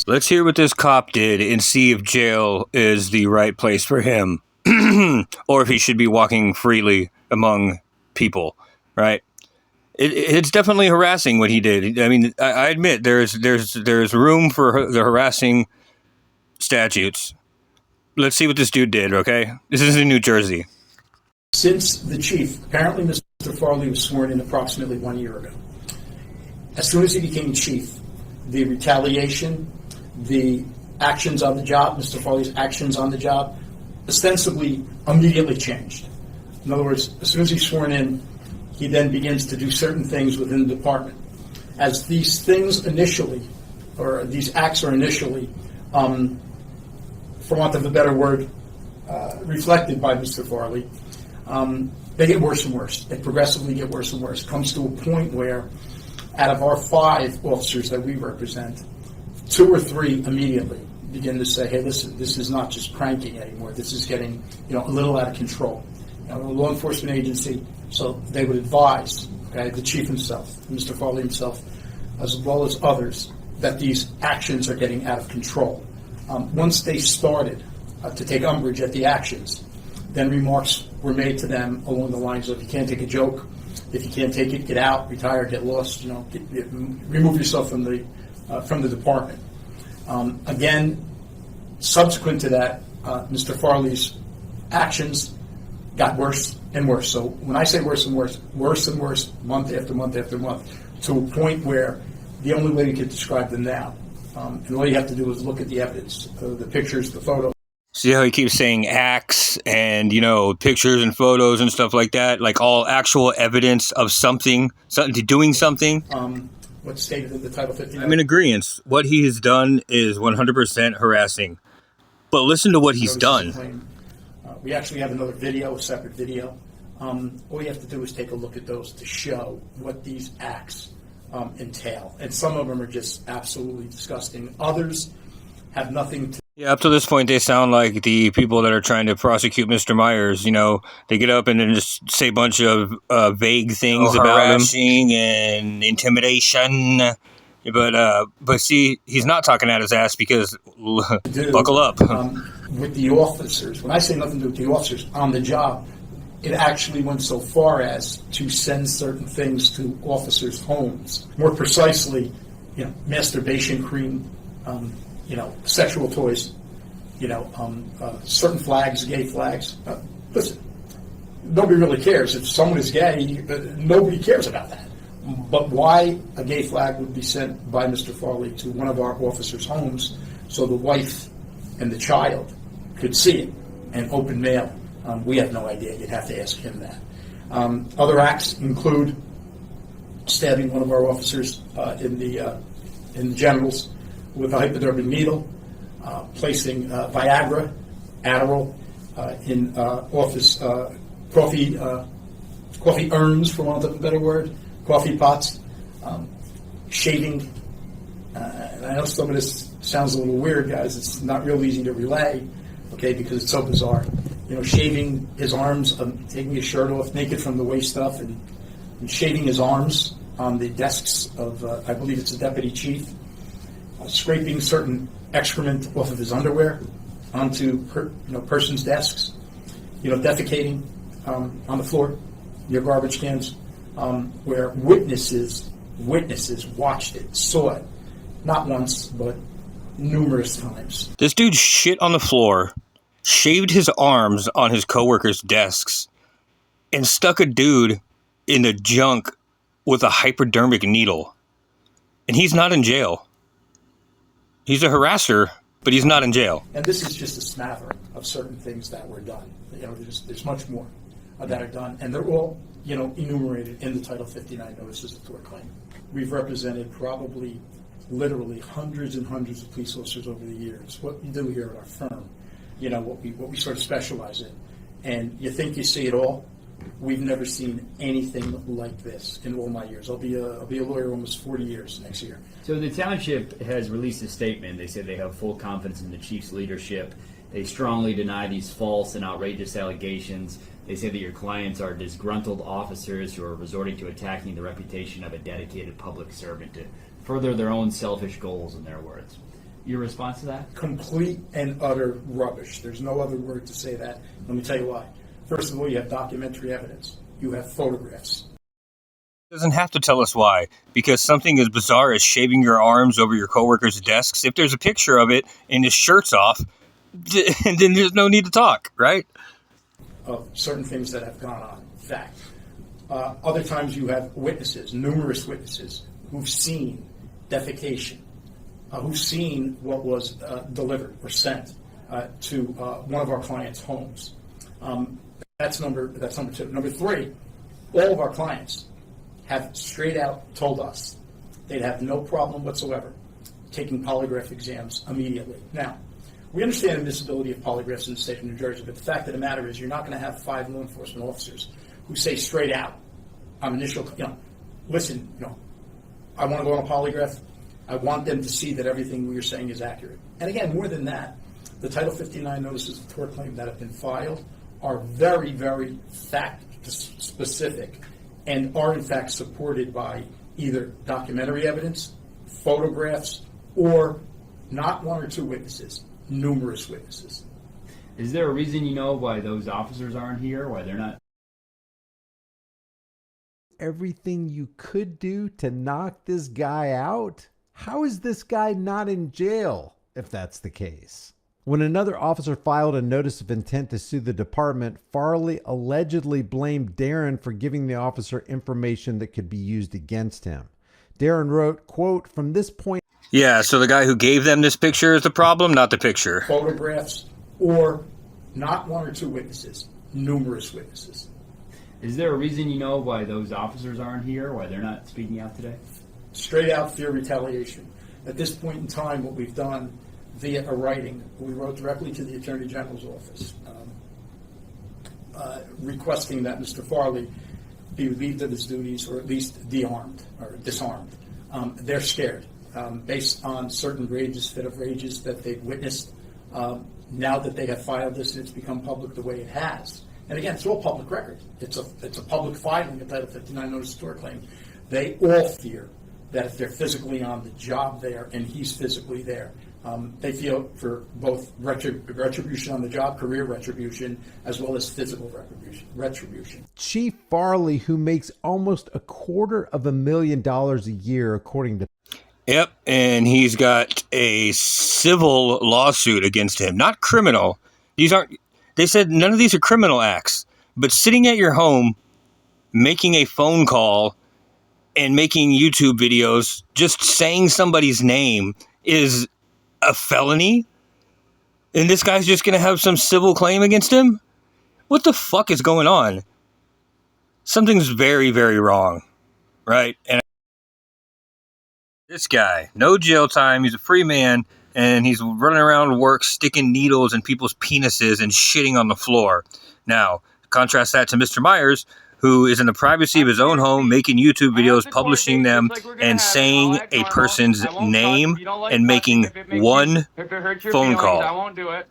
Let's hear what this cop did and see if jail is the right place for him, or if he should be walking freely among people. Right? It's definitely harassing what he did. I mean, I admit there's room for the harassing statutes. Let's see what this dude did. Okay, this is in New Jersey. Since the chief, apparently Mr. Farley was sworn in approximately 1 year ago. As soon as he became chief, the retaliation, the actions on the job, Mr. Farley's actions on the job, ostensibly immediately changed. In other words, as soon as he's sworn in, he then begins to do certain things within the department. As these things initially, or these acts are initially, for want of a better word, reflected by Mr. Farley, they get worse and worse. They progressively get worse and worse. It comes to a point where, out of our 5 officers that we represent, 2 or 3 immediately begin to say, "Hey, listen, this is not just pranking anymore. This is getting, a little out of control." A law enforcement agency, so they would advise, the chief himself, Mr. Farley himself, as well as others, that these actions are getting out of control. Once they started to take umbrage at the actions, then remarks were made to them along the lines of, "You can't take a joke. If you can't take it, get out, retire, get lost. Remove yourself from the department." Again, subsequent to that, Mr. Farley's actions got worse and worse. So when I say worse and worse, worse and worse, month after month after month, to a point where the only way we could describe them now, and all you have to do is look at the evidence, the pictures, the photos. See how he keeps saying acts and, pictures and photos and stuff like that? Like all actual evidence of something doing something? What's stated in the Title 59? I'm in agreement. What he has done is 100% harassing. But listen to what he's done. We actually have another video, a separate video. All you have to do is take a look at those to show what these acts entail. And some of them are just absolutely disgusting. Others have nothing to... Yeah, up to this point, they sound like the people that are trying to prosecute Mr. Myers. They get up and then just say a bunch of vague things about harassing and intimidation. But see, he's not talking at his ass because buckle up. With the officers, when I say nothing to do with the officers on the job, it actually went so far as to send certain things to officers' homes. More precisely, masturbation cream, sexual toys, certain flags, gay flags. Listen, nobody really cares. If someone is gay, nobody cares about that. But why a gay flag would be sent by Mr. Farley to one of our officers' homes so the wife and the child could see it, and open mail, we have no idea. You'd have to ask him that. Other acts include stabbing one of our officers in the genitals with a hypodermic needle, placing Viagra, Adderall in office coffee urns, for want of a better word, coffee pots, shaving. And I know some of this sounds a little weird, guys. It's not real easy to relay, because it's so bizarre. Shaving his arms, taking his shirt off, naked from the waist up, and shaving his arms on the desks of, I believe it's a deputy chief, scraping certain excrement off of his underwear onto persons' desks, defecating on the floor, near garbage cans, where witnesses watched it, saw it, not once, but numerous times. This dude shit on the floor, shaved his arms on his coworkers' desks, and stuck a dude in the junk with a hypodermic needle. And he's not in jail. He's a harasser, but he's not in jail. And this is just a smattering of certain things that were done. There's much more that are done, and they're all, enumerated in the Title 59 notices of tort claim. We've represented probably, literally hundreds and hundreds of police officers over the years. What we do here at our firm, what we sort of specialize in, and you think you see it all. We've never seen anything like this in all my years. I'll be a lawyer almost 40 years next year. So the township has released a statement. They say they have full confidence in the chief's leadership. They strongly deny these false and outrageous allegations. They say that your clients are disgruntled officers who are resorting to attacking the reputation of a dedicated public servant to further their own selfish goals, in their words. Your response to that? Complete and utter rubbish. There's no other word to say that. Let me tell you why. First of all, you have documentary evidence. You have photographs. Doesn't have to tell us why, because something as bizarre as shaving your arms over your coworkers' desks, if there's a picture of it and his shirt's off, then there's no need to talk, right? Of certain things that have gone on. Fact. Other times you have witnesses, numerous witnesses, who've seen defecation, who've seen what was delivered or sent to one of our clients' homes. That's number two. Number three, all of our clients have straight out told us they'd have no problem whatsoever taking polygraph exams immediately. Now, we understand the admissibility of polygraphs in the state of New Jersey, but the fact of the matter is you're not going to have 5 law enforcement officers who say straight out on initial, listen, I want to go on a polygraph. I want them to see that everything we are saying is accurate. And again, more than that, the Title 59 notices of tort claim that have been filed are very, very fact-specific and are in fact supported by either documentary evidence, photographs, or not one or two witnesses, numerous witnesses. Is there a reason you know why those officers aren't here? Why they're not? Everything you could do to knock this guy out? How is this guy not in jail if that's the case? When another officer filed a notice of intent to sue the department, Farley allegedly blamed Darren for giving the officer information that could be used against him. Darren wrote, quote, "From this point..." Yeah, so the guy who gave them this picture is the problem, not the picture. Photographs, or not one or two witnesses, numerous witnesses. Is there a reason you know why those officers aren't here? Why they're not speaking out today? Straight out fear retaliation. At this point in time, what we've done via a writing, we wrote directly to the Attorney General's office requesting that Mr. Farley be relieved of his duties or at least de-armed or disarmed. They're scared based on certain fit of rages that they've witnessed. Now that they have filed this and it's become public the way it has. And again, it's all public record. It's a public filing, a Title 59 notice of tort claim. They all fear that if they're physically on the job there and he's physically there, they feel for both retribution on the job, career retribution, as well as physical retribution. Chief Farley, who makes almost $250,000 a year, according to... Yep, and he's got a civil lawsuit against him, not criminal. They said none of these are criminal acts, but sitting at your home, making a phone call and making YouTube videos, just saying somebody's name is a felony? And this guy's just going to have some civil claim against him? What the fuck is going on? Something's very, very wrong, right? And this guy, no jail time, he's a free man, and he's running around work sticking needles in people's penises and shitting on the floor. Now, contrast that to Mr. Myers, who is in the privacy of his own home, making YouTube videos, publishing them, and saying a person's name and making one phone call. I won't do it.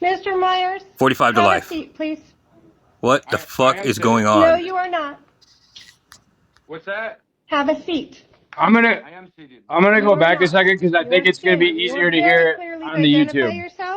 Mr. Myers, 45 to have life. a seat, please. What the fuck is going on? No, you are not. What's that? Have a seat. I am seated. I'm gonna go back a second because I think it's gonna be easier to hear on the YouTube. Yourself.